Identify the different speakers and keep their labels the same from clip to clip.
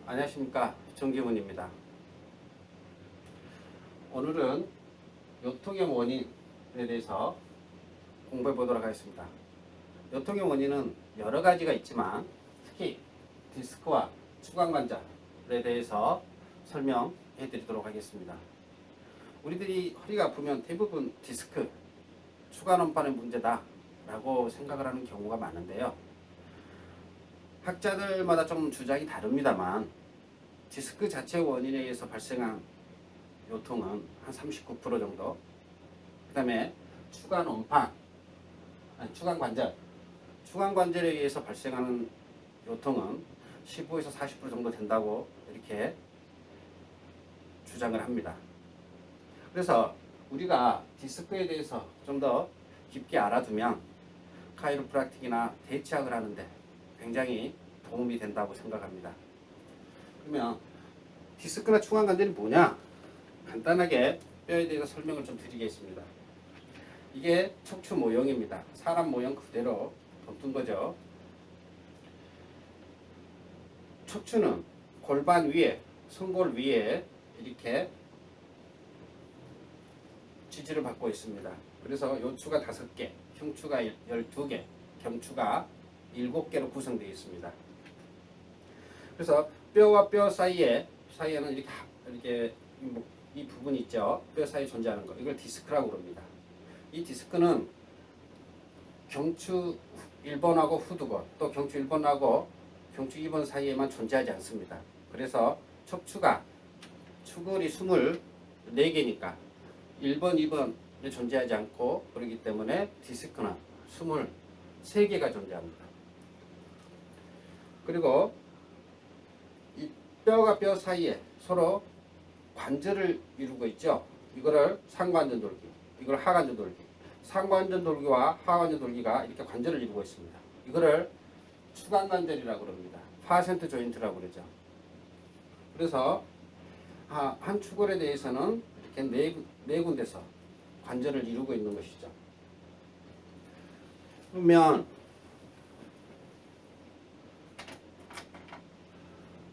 Speaker 1: 안녕하십니까, 정기훈입니다. 오늘은 요통의 원인에 대해서 공부해 보도록 하겠습니다. 요통의 원인은 여러 가지가 있지만 특히 디스크와 추간관절에 대해서 설명해 드리도록 하겠습니다. 우리들이 허리가 아프면 대부분 디스크, 추간원판의 문제다 라고 생각을 하는 경우가 많은데요. 학자들마다 좀 주장이 다릅니다만 디스크 자체 원인에 의해서 발생한 요통은 한 39% 정도, 그 다음에 추간관절에 의해서 발생하는 요통은 15에서 40% 정도 된다고 이렇게 주장을 합니다. 그래서 우리가 디스크에 대해서 좀 더 깊게 알아두면 카이로프락틱이나 대치학을 하는데 굉장히 도움이 된다고 생각합니다. 그러면 디스크나 추간관절이 뭐냐? 간단하게 뼈에 대해서 설명을 좀 드리겠습니다. 이게 척추 모형입니다. 사람 모형 그대로 덮은 거죠. 척추는 골반 위에, 성골 위에 이렇게 지지를 받고 있습니다. 그래서 요추가 5개, 형추가 12개, 경추가 7개로 구성되어 있습니다. 그래서 뼈와 뼈 사이에는 이렇게 이 부분이 있죠. 뼈 사이에 존재하는 거. 이걸 디스크라고 그럽니다. 이 디스크는 경추 1번하고 후두건, 또 경추 1번하고 경추 2번 사이에만 존재하지 않습니다. 그래서 척추가 추골이 24개니까 1번, 2번에 존재하지 않고 그렇기 때문에 디스크는 23개가 존재합니다. 그리고 이 뼈가 뼈 사이에 서로 관절을 이루고 있죠. 이거를 상관전돌기, 이걸 하관전돌기. 상관전돌기와 하관전돌기가 이렇게 관절을 이루고 있습니다. 이거를 추간관절이라고 합니다. 파센트 조인트라고 그러죠. 그래서 한 추골에 대해서는 이렇게 네 군데서 관절을 이루고 있는 것이죠. 그러면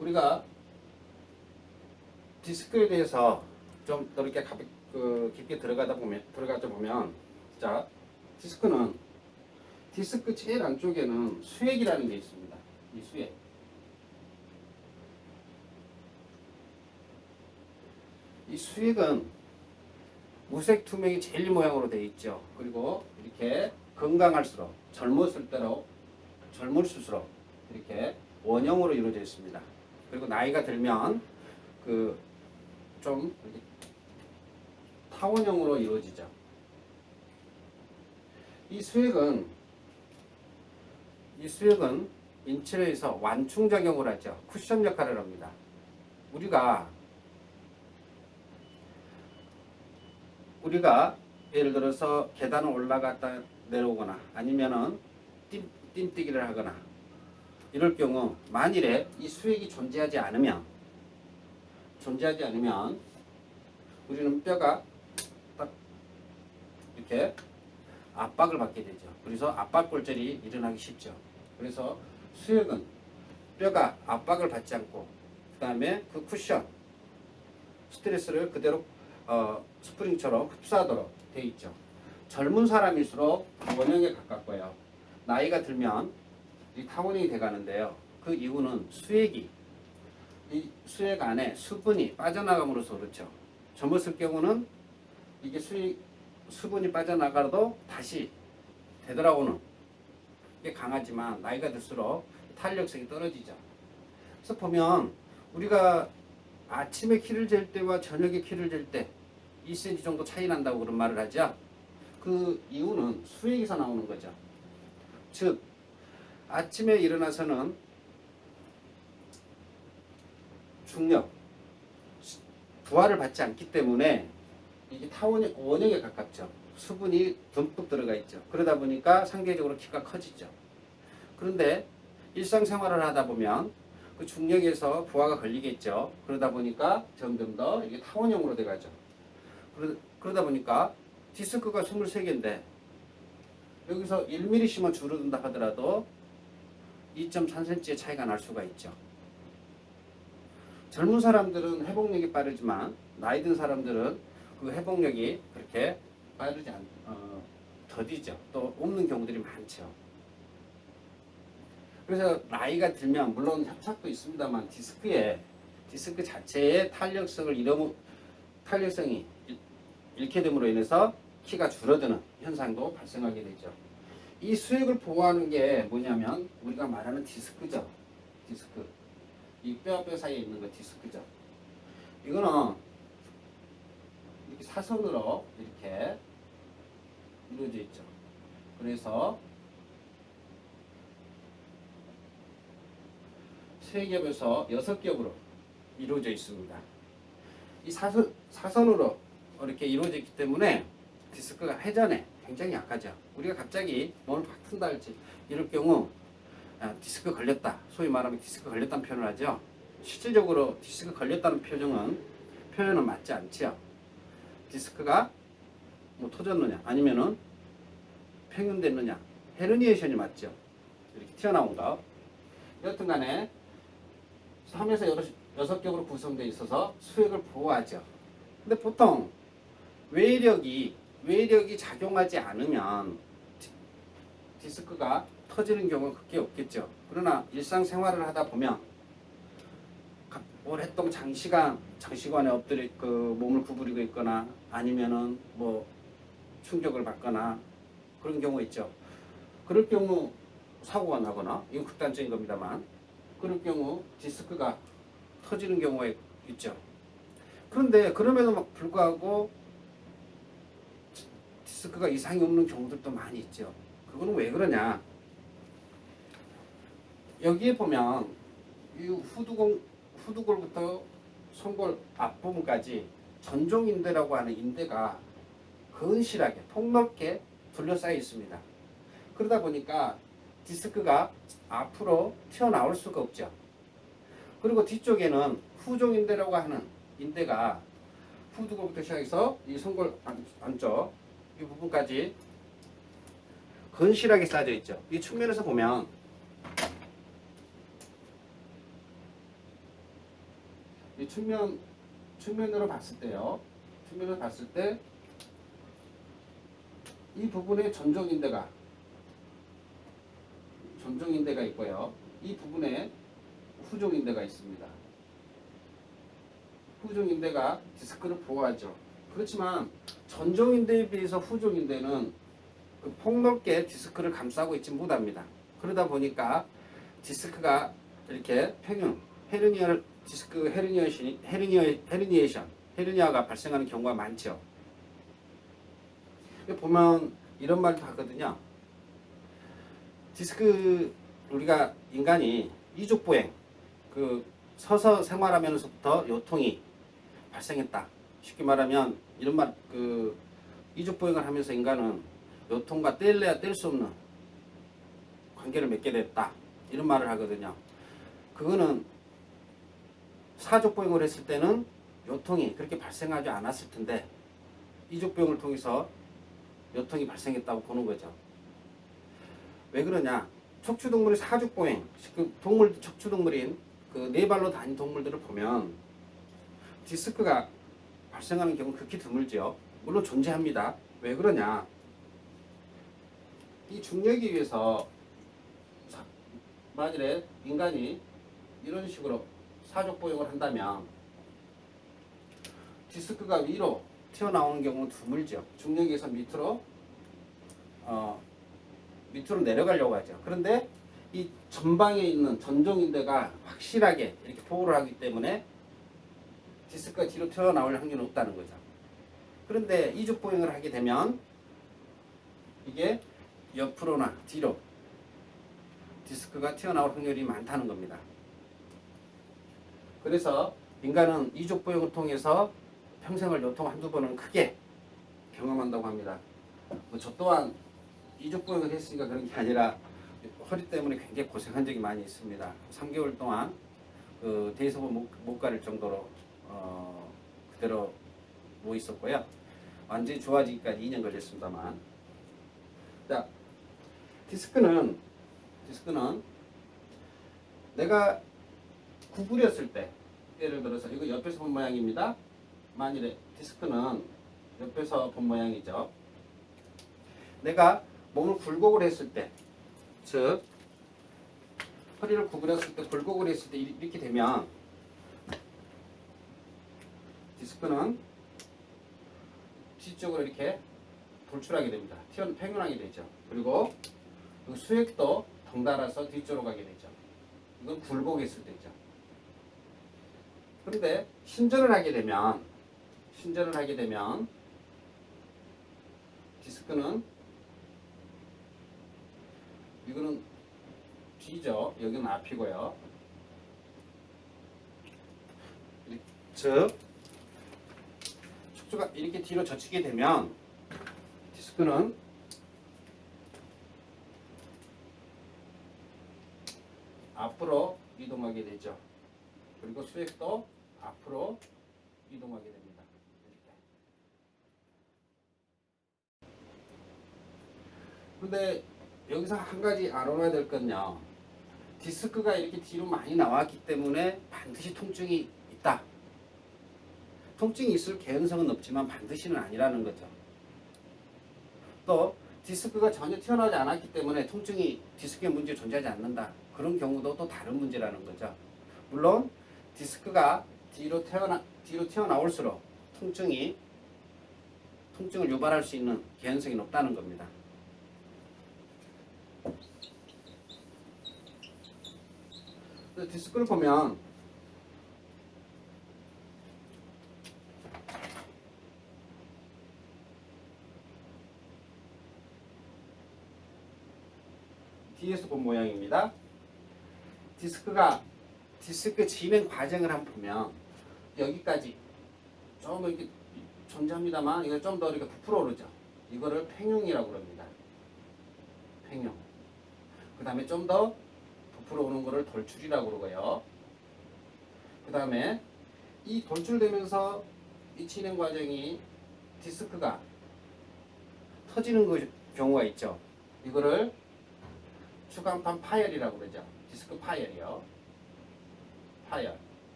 Speaker 1: 우리가 디스크에 대해서 좀 더 이렇게 깊게 들어가다 보면 자, 디스크 제일 안쪽에는 수액이라는 게 있습니다. 이 수액. 이 수액은 무색 투명이 젤리 모양으로 되어 있죠. 그리고 이렇게 건강할수록 젊을수록 이렇게 원형으로 이루어져 있습니다. 그리고 나이가 들면 좀 타원형으로 이루어지죠. 이 수액은 인체에서 완충작용을 하죠. 쿠션 역할을 합니다. 우리가 예를 들어서 계단을 올라갔다 내려오거나 아니면은 띵뛰기를 하거나 이럴 경우 만일에 이 수액이 존재하지 않으면 우리는 뼈가 딱 이렇게 압박을 받게 되죠. 그래서 압박골절이 일어나기 쉽죠. 그래서 수액은 뼈가 압박을 받지 않고 그 다음에 그 쿠션 스트레스를 그대로 스프링처럼 흡수하도록 되어 있죠. 젊은 사람일수록 원형에 가깝고요. 나이가 들면 이 타원형이 돼가는데요. 그 이유는 이 수액 안에 수분이 빠져나감으로써 그렇죠. 젊었을 경우는 이게 수분이 빠져나가도 다시 되돌아오는 게 강하지만 나이가 들수록 탄력성이 떨어지죠. 그래서 보면 우리가 아침에 키를 잴 때와 저녁에 키를 잴 때 2cm 정도 차이 난다고 그런 말을 하죠. 그 이유는 수액에서 나오는 거죠. 즉 아침에 일어나서는 중력, 부하를 받지 않기 때문에 이게 원형에 가깝죠. 수분이 듬뿍 들어가 있죠. 그러다 보니까 상대적으로 키가 커지죠. 그런데 일상생활을 하다 보면 그 중력에서 부하가 걸리겠죠. 그러다 보니까 점점 더 이게 타원형으로 돼가죠. 그러다 보니까 디스크가 23개인데 여기서 1mm씩만 줄어든다 하더라도 2.3cm의 차이가 날 수가 있죠. 젊은 사람들은 회복력이 빠르지만 나이 든 사람들은 그 회복력이 그렇게 빠르지 더디죠. 또 없는 경우들이 많죠. 그래서 나이가 들면 물론 협착도 있습니다만 디스크 자체의 탄력성이 잃게 됨으로 인해서 키가 줄어드는 현상도 발생하게 되죠. 이 수액을 보호하는 게 뭐냐면 우리가 말하는 디스크죠. 디스크. 이 뼈와 뼈 사이에 있는 거 디스크죠. 이거는 이렇게 사선으로 이렇게 이루어져 있죠. 그래서 세 겹에서 6겹으로 이루어져 있습니다. 이 사선으로 이렇게 이루어져 있기 때문에 디스크가 회전에 굉장히 약하죠. 우리가 갑자기 몸을 팍 튼다 할지 이럴 경우 디스크 걸렸다. 소위 말하면 디스크 걸렸다는 표현을 하죠. 실질적으로 디스크 걸렸다는 표현은 맞지 않지요. 디스크가 뭐 터졌느냐 아니면은 평형됐느냐 헤르니에이션이 맞죠. 이렇게 튀어나온 거. 여튼 간에 3에서 6겹으로 구성되어 있어서 수액을 보호하죠. 근데 보통 외력이 작용하지 않으면 디스크가 터지는 경우가 그렇게 없겠죠. 그러나 일상생활을 하다 보면 오랫동안 장시간에 엎드려 몸을 구부리고 있거나 아니면은 뭐 충격을 받거나 그런 경우가 있죠. 그럴 경우 사고가 나거나 이건 극단적인 겁니다만 그럴 경우 디스크가 터지는 경우가 있죠. 그런데 그럼에도 불구하고 디스크가 이상이 없는 경우들도 많이 있죠. 그거는 왜 그러냐? 여기에 보면 이 후두골부터 손골 앞부분까지 전종인대라고 하는 인대가 근실하게 폭넓게 둘러싸여 있습니다. 그러다 보니까 디스크가 앞으로 튀어나올 수가 없죠. 그리고 뒤쪽에는 후종인대라고 하는 인대가 후두골부터 시작해서 이 손골 안쪽 이 부분까지 근실하게 쌓여져 있죠. 이 측면에서 보면 이 측면으로 봤을 때요. 측면으로 봤을 때 이 부분에 전종인대가 있고요. 이 부분에 후종인대가 있습니다. 후종인대가 디스크를 보호하죠. 그렇지만 전종인대에 비해서 후종인대는 그 폭넓게 디스크를 감싸고 있지 못합니다. 그러다 보니까 디스크가 이렇게 헤르니아가 발생하는 경우가 많죠. 보면 이런 말도 하거든요. 디스크 우리가 인간이 이족보행 서서 생활하면서부터 요통이 발생했다. 쉽게 말하면 이런 말 이족보행을 하면서 인간은 요통과 뗄래야 뗄 수 없는 관계를 맺게 됐다. 이런 말을 하거든요. 그거는 사족보행을 했을 때는 요통이 그렇게 발생하지 않았을 텐데 이족보행을 통해서 요통이 발생했다고 보는 거죠. 왜 그러냐? 척추동물의 사족보행, 척추동물인 네 발로 다니는 동물들을 보면 디스크가 발생하는 경우는 극히 드물죠. 물론 존재합니다. 왜 그러냐? 이 중력에 의해서 만일에 인간이 이런 식으로 사족보행을 한다면 디스크가 위로 튀어나오는 경우는 드물죠. 중력에서 밑으로 내려가려고 하죠. 그런데 이 전방에 있는 전종인대가 확실하게 이렇게 보호를 하기 때문에 디스크가 뒤로 튀어나올 확률은 없다는 거죠. 그런데 이족보행을 하게 되면 이게 옆으로나 뒤로 디스크가 튀어나올 확률이 많다는 겁니다. 그래서 인간은 이족보행을 통해서 평생을 요통 한두 번은 크게 경험한다고 합니다. 저 또한 이족보행을 했으니까 그런 게 아니라 허리 때문에 굉장히 고생한 적이 많이 있습니다. 3개월 동안 대소변 못 가릴 정도로 그대로 누워 있었고요. 완전히 좋아지기까지 2년 걸렸습니다만. 자, 디스크는 내가 구부렸을 때 예를 들어서 이거 옆에서 본 모양입니다. 만일에 디스크는 옆에서 본 모양이죠. 내가 몸을 굴곡을 했을 때, 즉 허리를 구부렸을 때, 굴곡을 했을 때 이렇게 되면 디스크는 뒤쪽으로 이렇게 돌출하게 됩니다. 팽현하게 되죠. 그리고 수액도 덩달아서 뒤쪽으로 가게 되죠. 이건 굴곡했을 때죠. 그런데 신전을 하게 되면 디스크는 이거는 뒤죠. 여기는 앞이고요. 즉 척추가 이렇게 뒤로 젖히게 되면 디스크는 앞으로 이동하게 되죠. 그리고 수액도 앞으로 이동하게 됩니다. 그런데 여기서 한 가지 알아놔야 될 건요. 디스크가 이렇게 뒤로 많이 나왔기 때문에 반드시 통증이 있다. 통증이 있을 개연성은 없지만 반드시는 아니라는 거죠. 또 디스크가 전혀 튀어나오지 않았기 때문에 통증이 디스크의 문제 존재하지 않는다. 그런 경우도 또 다른 문제라는 거죠. 물론 디스크가 뒤로 튀어나올수록 통증을 유발할 수 있는 개연성이 높다는 겁니다. 디스크를 보면 뒤에서 본 모양입니다. 디스크 진행 과정을 한번 보면 여기까지 좀 이렇게 존재합니다만 이거 좀 더 이렇게 부풀어 오르죠. 이거를 팽용이라고 합니다. 팽용. 그 다음에 좀 더 부풀어 오는 거를 돌출이라고 그러고요. 그 다음에 이 돌출되면서 이 진행 과정이 디스크가 터지는 경우가 있죠. 이거를 추간판 파열이라고 그러죠. 디스크 파열이요.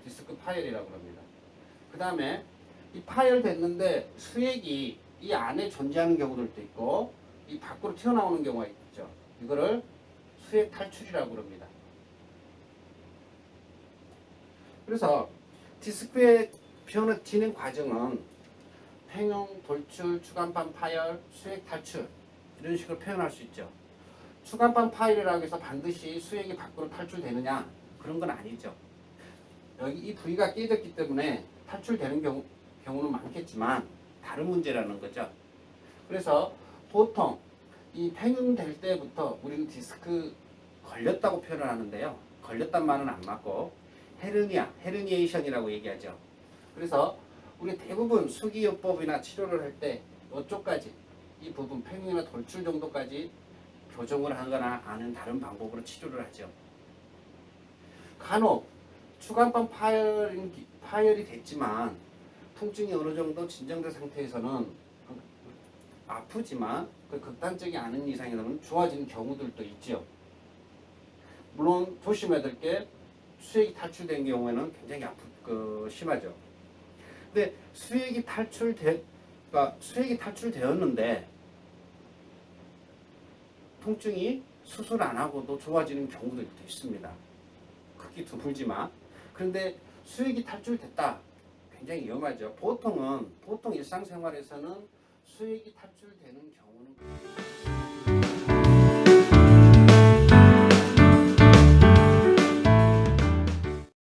Speaker 1: 디스크 파열이라고 합니다. 그 다음에 이 파열됐는데 수액이 이 안에 존재하는 경우들도 있고 이 밖으로 튀어나오는 경우가 있죠. 이거를 수액 탈출이라고 합니다. 그래서 디스크의 진행 과정은 팽용, 돌출, 추간판 파열, 수액 탈출 이런 식으로 표현할 수 있죠. 추간판 파열이라고 해서 반드시 수액이 밖으로 탈출되느냐? 그런 건 아니죠. 여기 이 부위가 깨졌기 때문에 탈출되는 경우는 많겠지만 다른 문제라는 거죠. 그래서 보통 이 팽용될 때부터 우리는 디스크 걸렸다고 표현을 하는데요. 걸렸단 말은 안 맞고 헤르니에이션이라고 얘기하죠. 그래서 우리 대부분 수기요법이나 치료를 할 때 이쪽까지 이 부분 팽용이나 돌출 정도까지 교정을 하거나 아는 다른 방법으로 치료를 하죠. 간혹 추간판 파열이 됐지만 통증이 어느 정도 진정된 상태에서는 아프지만 극단적이 않은 이상에는 좋아지는 경우들도 있죠. 물론 조심해야 될 게 수액이 탈출된 경우에는 굉장히 심하죠. 근데 수액이 탈출되었는데 통증이 수술 안 하고도 좋아지는 경우도 있습니다. 극히 드물지만. 그런데 수액이 탈출됐다. 굉장히 위험하죠. 보통 일상생활에서는 수액이 탈출되는